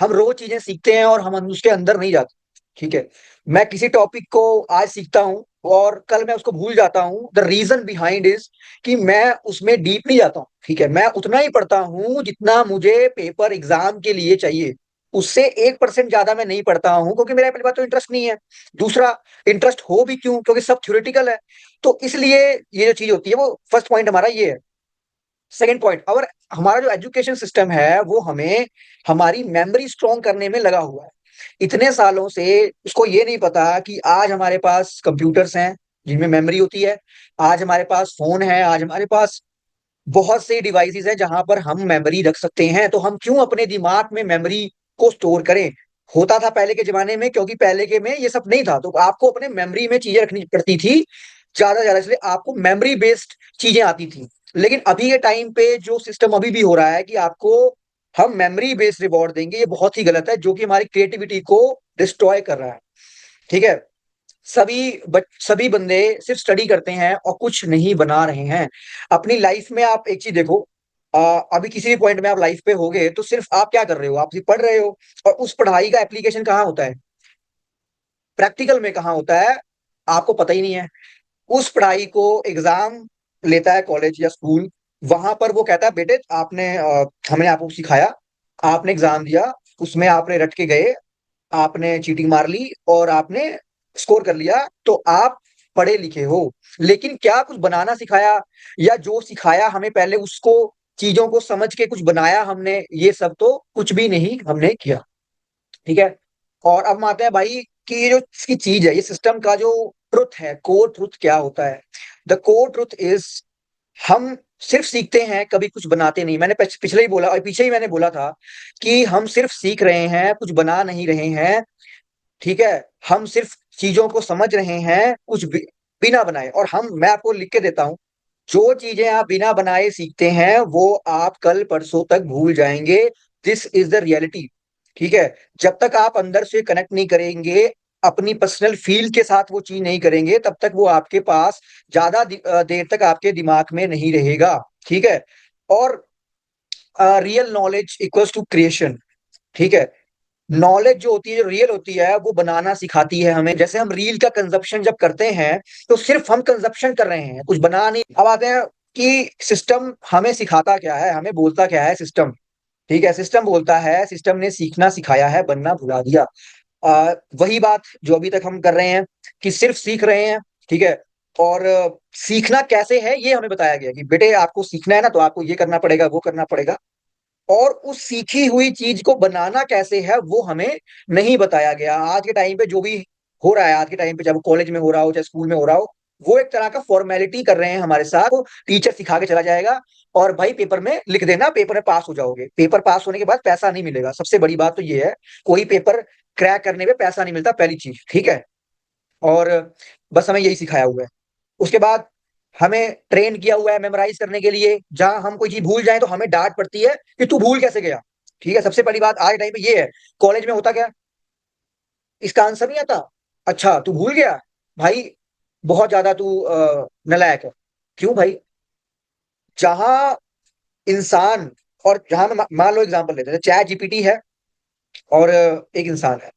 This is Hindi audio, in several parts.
हम रोज चीजें सीखते हैं और हम उसके अंदर नहीं जाते। ठीक है, मैं किसी टॉपिक को आज सीखता हूँ और कल मैं उसको भूल जाता हूँ। द रीजन बिहाइंड इज कि मैं उसमें डीप नहीं जाता हूँ। ठीक है, मैं उतना ही पढ़ता हूँ जितना मुझे पेपर एग्जाम के लिए चाहिए। उससे 1% ज्यादा मैं नहीं पढ़ता हूँ, क्योंकि मेरा पहली बात तो इंटरेस्ट नहीं है। दूसरा, इंटरेस्ट हो भी क्यों, क्योंकि सब थ्योरेटिकल है। तो इसलिए ये जो चीज होती है, वो फर्स्ट पॉइंट हमारा ये है। सेकेंड पॉइंट, और हमारा जो एजुकेशन सिस्टम है वो हमें हमारी मेमोरी स्ट्रॉन्ग करने में लगा हुआ है। इतने सालों से उसको ये नहीं पता कि आज हमारे पास कंप्यूटर्स हैं जिनमें मेमोरी होती है, आज हमारे पास फोन है, आज हमारे पास बहुत से डिवाइसेस हैं जहां पर हम मेमोरी रख सकते हैं। तो हम क्यों अपने दिमाग में मेमोरी को स्टोर करें। होता था पहले के जमाने में, क्योंकि पहले के में ये सब नहीं था, तो आपको अपने मेमोरी में चीजें रखनी पड़ती थी ज्यादा से ज्यादा, इसलिए आपको मेमोरी बेस्ड चीजें आती थी। लेकिन अभी के टाइम पे जो सिस्टम अभी भी हो रहा है कि आपको हम मेमोरी बेस्ड रिवॉर्ड देंगे, ये बहुत ही गलत है, जो कि हमारी क्रिएटिविटी को डिस्ट्रॉय कर रहा है। ठीक है, सभी बंदे सिर्फ स्टडी करते हैं और कुछ नहीं बना रहे हैं अपनी लाइफ में। आप एक चीज देखो, अभी किसी भी पॉइंट में आप लाइफ पे होगे तो सिर्फ आप क्या कर रहे हो, आप सिर्फ पढ़ रहे हो। और उस पढ़ाई का एप्लीकेशन कहाँ होता है, प्रैक्टिकल में कहाँ होता है, आपको पता ही नहीं है। उस पढ़ाई को एग्जाम लेता है कॉलेज या स्कूल, वहां पर वो कहता है बेटे आपने हमने आपको सिखाया, आपने एग्जाम दिया, उसमें आपने रट के गए, आपने चीटिंग मार ली और आपने स्कोर कर लिया, तो आप पढ़े लिखे हो। लेकिन क्या कुछ बनाना सिखाया, या जो सिखाया हमें पहले उसको चीजों को समझ के कुछ बनाया हमने, ये सब तो कुछ भी नहीं हमने किया। ठीक है, और अब हम आते हैं भाई कि ये जो इसकी चीज है, ये सिस्टम का जो ट्रुथ है, कोर ट्रुथ क्या होता है। द कोर ट्रुथ इज, हम सिर्फ सीखते हैं, कभी कुछ बनाते नहीं। मैंने पिछले ही बोला, और पीछे ही मैंने बोला था कि हम सिर्फ सीख रहे हैं, कुछ बना नहीं रहे हैं। ठीक है, हम सिर्फ चीजों को समझ रहे हैं, कुछ बिना बनाए। और मैं आपको लिख के देता हूं, जो चीजें आप बिना बनाए सीखते हैं वो आप कल परसों तक भूल जाएंगे। This is the reality. ठीक है, जब तक आप अंदर से कनेक्ट नहीं करेंगे, अपनी पर्सनल फील के साथ वो चीज नहीं करेंगे, तब तक वो आपके पास ज्यादा देर तक आपके दिमाग में नहीं रहेगा। ठीक है, और real knowledge equals to creation. ठीक है, नॉलेज जो होती है, जो रियल होती है, वो बनाना सिखाती है हमें। जैसे हम रील का कंजप्शन जब करते हैं तो सिर्फ हम कंजप्शन कर रहे हैं, कुछ बना नहीं। अब आते हैं कि सिस्टम हमें सिखाता क्या है, हमें बोलता क्या है सिस्टम। ठीक है, सिस्टम बोलता है, सिस्टम ने सीखना सिखाया है, बनना भुला दिया। वही बात जो अभी तक हम कर रहे हैं कि सिर्फ सीख रहे हैं। ठीक है, और सीखना कैसे है ये हमें बताया गया कि बेटे आपको सीखना है ना, तो आपको ये करना पड़ेगा, वो करना पड़ेगा। और उस सीखी हुई चीज को बनाना कैसे है वो हमें नहीं बताया गया। आज के टाइम पे जो भी हो रहा है, आज के टाइम पे चाहे वो कॉलेज में हो रहा हो चाहे स्कूल में हो रहा हो, वो एक तरह का फॉर्मेलिटी कर रहे हैं हमारे साथ। वो टीचर सिखा के चला जाएगा और भाई पेपर में लिख देना, पेपर में पास हो जाओगे। पेपर पास होने के बाद पैसा नहीं मिलेगा, सबसे बड़ी बात तो ये है। कोई पेपर क्रैक करने में पैसा नहीं मिलता, पहली चीज। ठीक है, और बस हमें यही सिखाया हुआ है। उसके बाद हमें ट्रेन किया हुआ है मेमोराइज करने के लिए, जहां हम कोई चीज भूल जाए तो हमें डांट पड़ती है कि तू भूल कैसे गया। ठीक है, सबसे बड़ी बात आज टाइम पे ये है। कॉलेज में होता क्या, इसका आंसर नहीं आता, अच्छा तू भूल गया, भाई बहुत ज्यादा तू नालायक है। क्यों भाई, जहां इंसान, और जहां मान लो एग्जांपल लेते हैं, चैट जीपीटी है और एक इंसान है,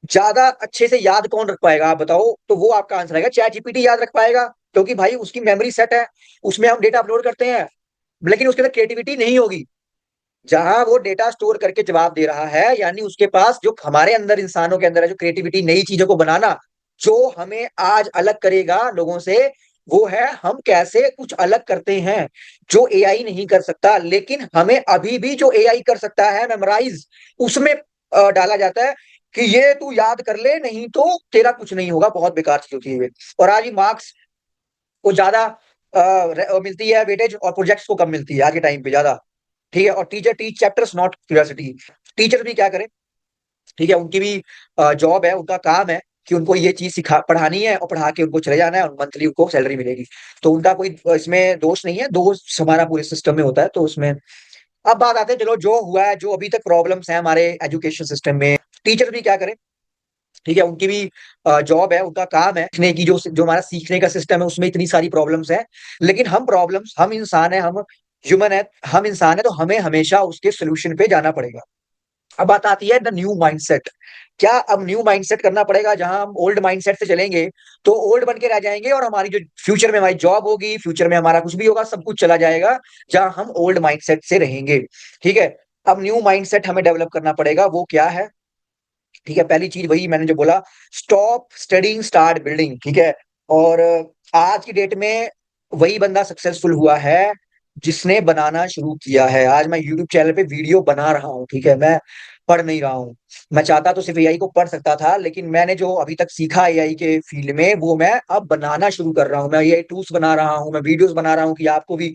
ज्यादा अच्छे से याद कौन रख पाएगा आप बताओ। तो वो आपका आंसर आएगा, चैट जीपीटी याद रख पाएगा, क्योंकि भाई उसकी मेमोरी सेट है, उसमें हम डेटा अपलोड करते हैं। लेकिन उसके अंदर क्रिएटिविटी नहीं होगी। जहां वो डेटा स्टोर करके जवाब दे रहा है, यानी उसके पास जो हमारे अंदर, इंसानों के अंदर है, जो क्रिएटिविटी, नई चीजों को बनाना, जो हमें आज अलग करेगा लोगों से, वो है हम कैसे कुछ अलग करते हैं जो एआई नहीं कर सकता। लेकिन हमें अभी भी जो एआई कर सकता है मेमोराइज, उसमें डाला जाता है कि ये तू याद कर ले, नहीं तो तेरा कुछ नहीं होगा। बहुत बेकार चीज होती है ये। और आज मार्क्स को ज्यादा मिलती है वेटेज, और प्रोजेक्ट्स को कम मिलती है आज के टाइम पे ज्यादा। ठीक है, और teacher teach chapters not curiosity. Teacher भी क्या करें, ठीक है, उनकी भी जॉब है, उनका काम है कि उनको ये चीज सिखा पढ़ानी है और पढ़ा के उनको चले जाना है, और मंथली उनको सैलरी मिलेगी। तो उनका कोई इसमें दोष नहीं है, दोष हमारा पूरे सिस्टम में होता है। तो उसमें अब बात आते हैं, चलो जो हुआ है, जो अभी तक प्रॉब्लम्स हैं हमारे एजुकेशन सिस्टम में, टीचर भी क्या करें। ठीक है, उनकी भी जॉब है, उनका काम है सीखने की, जो जो हमारा सीखने का सिस्टम है उसमें इतनी सारी प्रॉब्लम्स हैं। लेकिन हम प्रॉब्लम्स, हम इंसान है, हम ह्यूमन है, हम इंसान है, तो हमें हमेशा उसके सोल्यूशन पे जाना पड़ेगा। अब बात आती है द न्यू माइंडसेट। क्या अब न्यू माइंडसेट करना पड़ेगा? जहां हम ओल्ड माइंडसेट से चलेंगे तो ओल्ड बन के रह जाएंगे, और हमारी जो फ्यूचर में हमारी जॉब होगी, फ्यूचर में हमारा कुछ भी होगा, सब कुछ चला जाएगा जहां हम ओल्ड माइंडसेट से रहेंगे। ठीक है। अब न्यू माइंडसेट हमें डेवलप करना पड़ेगा, वो क्या है? ठीक है, पहली चीज वही मैंने जो बोला, स्टॉप स्टडिंग स्टार्ट बिल्डिंग। ठीक है। और आज की डेट में वही बंदा सक्सेसफुल हुआ है जिसने बनाना शुरू किया है। आज मैं यूट्यूब चैनल पे वीडियो बना रहा हूँ, ठीक है, मैं पढ़ नहीं रहा हूँ। मैं चाहता तो सिर्फ एआई को पढ़ सकता था, लेकिन मैंने जो अभी तक सीखा एआई के फील्ड में वो मैं अब बनाना शुरू कर रहा हूँ। मैं एआई टूल्स बना रहा हूँ, मैं वीडियोस बना रहा हूँ कि आपको भी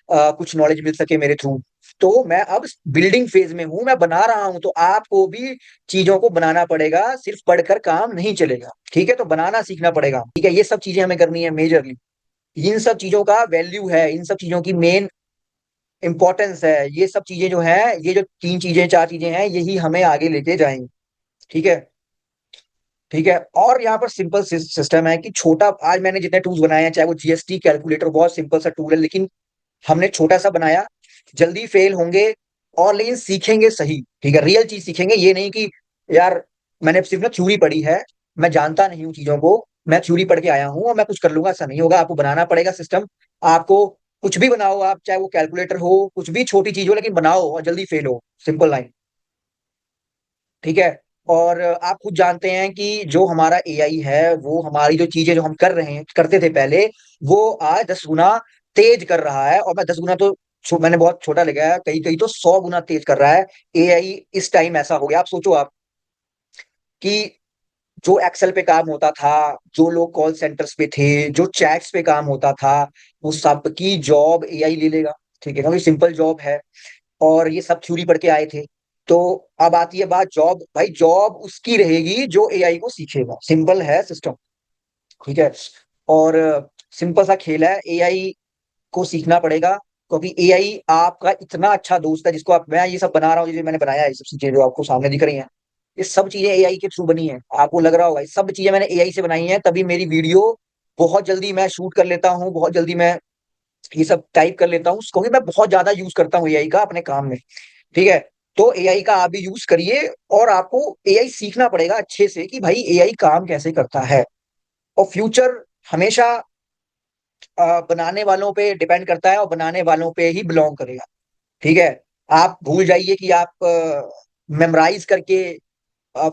कुछ नॉलेज मिल सके मेरे थ्रू। तो मैं अब बिल्डिंग फेज में हूं, मैं बना रहा हूं, तो आपको भी चीजों को बनाना पड़ेगा, सिर्फ पढ़कर काम नहीं चलेगा। ठीक है, तो बनाना सीखना पड़ेगा। ठीक है, ये सब चीजें हमें करनी है मेजरली। इन सब चीजों का वैल्यू है, इन सब चीजों की मेन इंपॉर्टेंस है। ये सब चीजें जो है, ये जो तीन चीजें चार चीजें हैं, यही हमें आगे लेके जाएंगी। ठीक है। ठीक है, और यहाँ पर सिंपल सिस्टम है कि छोटा, आज मैंने जितने टूल्स बनाए हैं, चाहे वो जीएसटी कैलकुलेटर, बहुत सिंपल सा टूल है, लेकिन हमने छोटा सा बनाया। जल्दी फेल होंगे, और लेकिन सीखेंगे सही। ठीक है, रियल चीज सीखेंगे, ये नहीं कि यार मैंने सिर्फ ना थ्योरी पढ़ी है, मैं जानता नहीं हूँ चीजों को, मैं थ्योरी पढ़ के आया हूँ और मैं कुछ कर लूंगा, ऐसा नहीं होगा। आपको बनाना पड़ेगा सिस्टम। आपको कुछ भी बनाओ आप, चाहे वो कैलकुलेटर हो, कुछ भी छोटी चीज हो, लेकिन बनाओ और जल्दी फेल हो, सिंपल लाइन। ठीक है। और आप खुद जानते हैं कि जो हमारा एआई है, वो हमारी जो चीजें जो हम कर रहे हैं, करते थे पहले, वो आज 10 गुना तेज कर रहा है। और मैं 10 गुना तो मैंने बहुत छोटा लिखा है, कहीं कहीं तो 100 गुना तेज कर रहा है एआई। इस टाइम ऐसा हो गया, आप सोचो आप कि जो एक्सेल पे काम होता था, जो लोग कॉल सेंटर्स पे थे, जो चैट्स पे काम होता था, वो सबकी जॉब एआई ले लेगा। ठीक है, क्योंकि सिंपल जॉब है, और ये सब थ्योरी पढ़ के आए थे। तो अब आती है बात जॉब, भाई जॉब उसकी रहेगी जो एआई को सीखेगा, सिंपल है सिस्टम। ठीक है। और सिंपल सा खेल है, एआई को सीखना पड़ेगा, क्योंकि एआई आपका इतना अच्छा दोस्त है, जिसको आप, मैं ये सब बना रहा हूँ, ये मैंने बनाया है, ये सब चीजें जो आपको सामने दिख रही हैं, ये सब चीजें एआई के थ्रू बनी है। आपको लग रहा होगा ये सब चीजें मैंने एआई से बनाई हैं, तभी मेरी वीडियो बहुत जल्दी मैं शूट कर लेता हूँ, बहुत जल्दी मैं ये सब टाइप कर लेता हूँ, क्योंकि मैं बहुत ज्यादा यूज करता हूँ एआई का अपने काम में। ठीक है। तो एआई का आप भी यूज करिए, और आपको एआई सीखना पड़ेगा अच्छे से कि भाई एआई काम कैसे करता है। और फ्यूचर हमेशा बनाने वालों पे डिपेंड करता है, और बनाने वालों पे ही बिलोंग करेगा। ठीक है। आप भूल जाइए कि आप मेमोराइज करके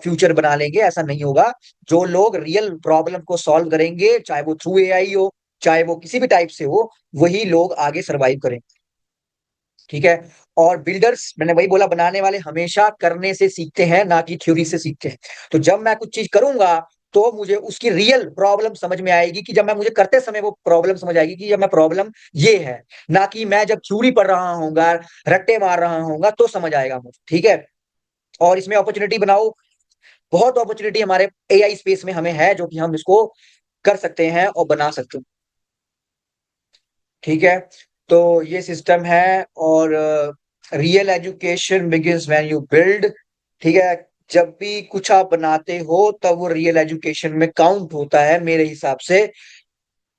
फ्यूचर बना लेंगे, ऐसा नहीं होगा। जो लोग रियल प्रॉब्लम को सॉल्व करेंगे, चाहे वो थ्रू एआई हो, चाहे वो किसी भी टाइप से हो, वही लोग आगे सरवाइव करेंगे। ठीक है। और बिल्डर्स, मैंने वही बोला, बनाने वाले हमेशा करने से सीखते हैं, ना कि थ्योरी से सीखते हैं। तो जब मैं कुछ चीज करूंगा, तो मुझे उसकी रियल प्रॉब्लम समझ में आएगी, कि जब मैं, मुझे करते समय वो प्रॉब्लम समझ आएगी कि जब मैं प्रॉब्लम ये है, ना कि मैं जब थ्योरी पढ़ रहा हूँ, रट्टे मार रहा हूँ, तो समझ आएगा मुझे। ठीक है। और इसमें अपॉर्चुनिटी बनाओ, बहुत अपॉर्चुनिटी हमारे एआई स्पेस में हमें है, जो कि हम इसको कर सकते हैं और बना सकते हैं। ठीक है। तो ये सिस्टम है। और real education begins when you build. ठीक है। जब भी कुछ आप बनाते हो, तब वो रियल एजुकेशन में काउंट होता है मेरे हिसाब से।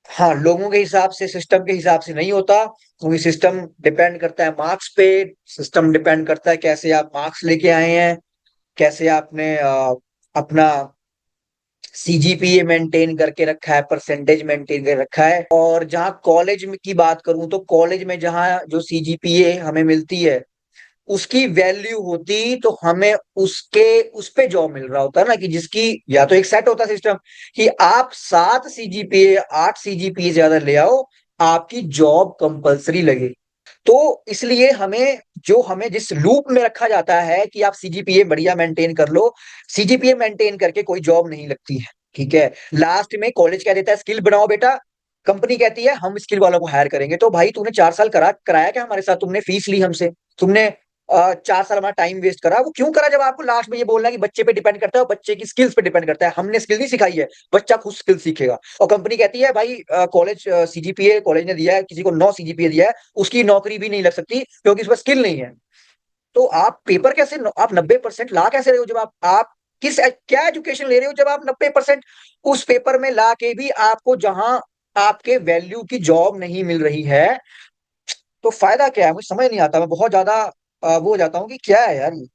हाँ, लोगों के हिसाब से, सिस्टम के हिसाब से नहीं होता, क्योंकि सिस्टम डिपेंड करता है मार्क्स पे। सिस्टम डिपेंड करता है कैसे आप मार्क्स लेके आए हैं, कैसे आपने अपना सीजीपीए मेंटेन करके रखा है, परसेंटेज मेंटेन कर रखा है। और जहाँ कॉलेज में की बात करूं, तो कॉलेज में जहाँ जो सीजीपीए हमें मिलती है, उसकी वैल्यू होती तो हमें उसके, उस पे जॉब मिल रहा होता है ना, कि जिसकी, या तो एक सेट होता सिस्टम कि आप 7 सीजीपीए 8 सीजीपीए ज्यादा ले आओ, आपकी जॉब कंपलसरी लगे। तो इसलिए हमें, जो हमें जिस लूप में रखा जाता है कि आप सीजीपीए बढ़िया मेंटेन कर लो, सीजीपीए मेंटेन करके कोई जॉब नहीं लगती है। ठीक है। लास्ट में कॉलेज कह देता है स्किल बनाओ बेटा, कंपनी कहती है हम स्किल वालों को हायर करेंगे। तो भाई तूने 4 साल कराया क्या हमारे साथ? तुमने फीस ली हमसे, तुमने 4 साल हमारा टाइम वेस्ट करा, वो क्यों करा? जब आपको लास्ट में ये बोलना है कि बच्चे पे डिपेंड करता है, और बच्चे की स्किल्स पे डिपेंड करता है। हमने स्किल नहीं सिखाई है, बच्चा खुद स्किल सीखेगा। और कंपनी कहती है भाई कॉलेज सीजीपीए कॉलेज ने दिया है, किसी को 9 सीजीपीए दिया है, उसकी नौकरी भी नहीं लग सकती, क्योंकि उस पर स्किल नहीं है। तो आप पेपर कैसे, आप 90% ला कैसे रहे हो? जब आप किस, क्या एजुकेशन ले रहे हो जब आप 90% उस पेपर में ला के भी आपको, जहां आपके वैल्यू की जॉब नहीं मिल रही है, तो फायदा क्या है? मुझे समझ नहीं आता। मैं बहुत ज्यादा वो हो जाता हूँ कि क्या है यार ये।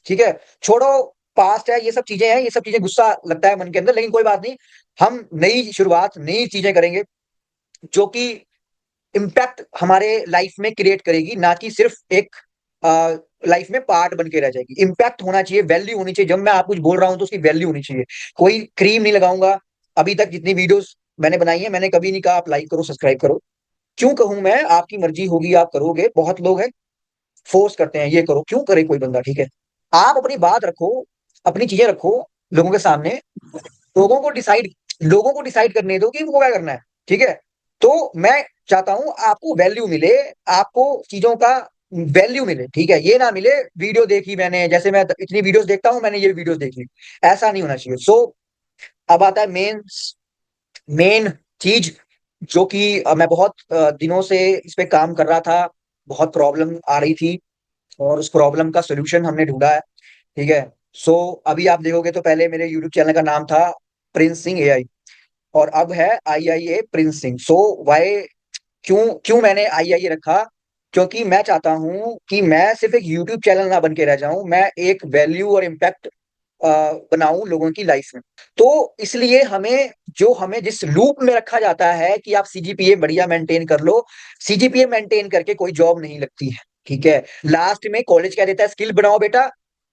ठीक है, छोड़ो, पास्ट है, ये सब चीजें हैं, ये सब चीजें गुस्सा लगता है मन के अंदर, लेकिन कोई बात नहीं। हम नई शुरुआत, नई चीजें करेंगे जो कि इम्पैक्ट हमारे लाइफ में क्रिएट करेगी, ना कि सिर्फ एक लाइफ में पार्ट बन के रह जाएगी। इम्पैक्ट होना चाहिए, वैल्यू होनी चाहिए। जब मैं आप कुछ बोल रहा हूं तो उसकी वैल्यू होनी चाहिए। कोई क्रीम नहीं लगाऊंगा। अभी तक जितनी वीडियोस मैंने बनाई है, मैंने कभी नहीं कहा आप लाइक करो, सब्सक्राइब करो। क्यों कहूं मैं? आपकी मर्जी होगी, आप करोगे। बहुत लोग हैं फोर्स करते हैं, ये करो, क्यों करे कोई बंदा? ठीक है, आप अपनी बात रखो, अपनी चीजें रखो लोगों के सामने। लोगों को डिसाइड करने दो कि उनको क्या करना है। ठीक है, तो मैं चाहता हूं आपको वैल्यू मिले, आपको चीजों का वैल्यू मिले। ठीक है, ये ना मिले वीडियो देखी मैंने, जैसे मैं इतनी वीडियोस देखता हूं, मैंने ये वीडियोस देख ली, ऐसा नहीं होना चाहिए। सो अब आता है मेन मेन चीज, जो कि मैं बहुत दिनों से इस पे काम कर रहा था। बहुत प्रॉब्लम आ रही थी और उस प्रॉब्लम का सोल्यूशन हमने ढूंढा है। ठीक है, सो अभी आप देखोगे तो पहले मेरे यूट्यूब चैनल का नाम था प्रिंस सिंह एआई, और अब है आई आई ए प्रिंस सिंह। सो वाई, क्यों क्यों मैंने आई आई ए रखा? क्योंकि मैं चाहता हूं कि मैं सिर्फ एक यूट्यूब चैनल ना बन के रह जाऊं, मैं एक वैल्यू और इम्पैक्ट बनाऊं लोगों की लाइफ में। तो इसलिए हमें जिस लूप में रखा जाता है कि आप सीजीपीए बढ़िया मेंटेन कर लो, सीजीपीए मेंटेन करके कोई जॉब नहीं लगती है। ठीक है, लास्ट में कॉलेज कह देता है स्किल बनाओ बेटा,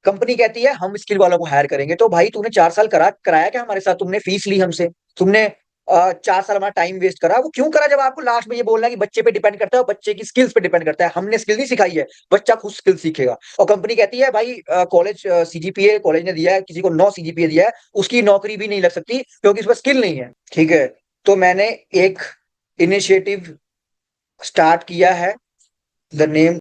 कंपनी कहती है हम स्किल वालों को हायर करेंगे। तो भाई तूने 4 साल कराया क्या हमारे साथ? तुमने फीस ली हमसे, तुमने 4 साल हमारा टाइम वेस्ट करा। वो क्यों करा जब आपको लास्ट में ये बोलना है कि बच्चे पे डिपेंड करता है और बच्चे की स्किल्स पे डिपेंड करता है? हमने स्किल नहीं सिखाई है, बच्चा खुद स्किल सीखेगा। और कंपनी कहती है भाई कॉलेज सीजीपीए कॉलेज ने दिया है, किसी को 9 सीजीपीए दिया है, उसकी नौकरी भी नहीं लग सकती क्योंकि उस पर स्किल नहीं है। ठीक है, तो मैंने एक इनिशिएटिव स्टार्ट किया है। The name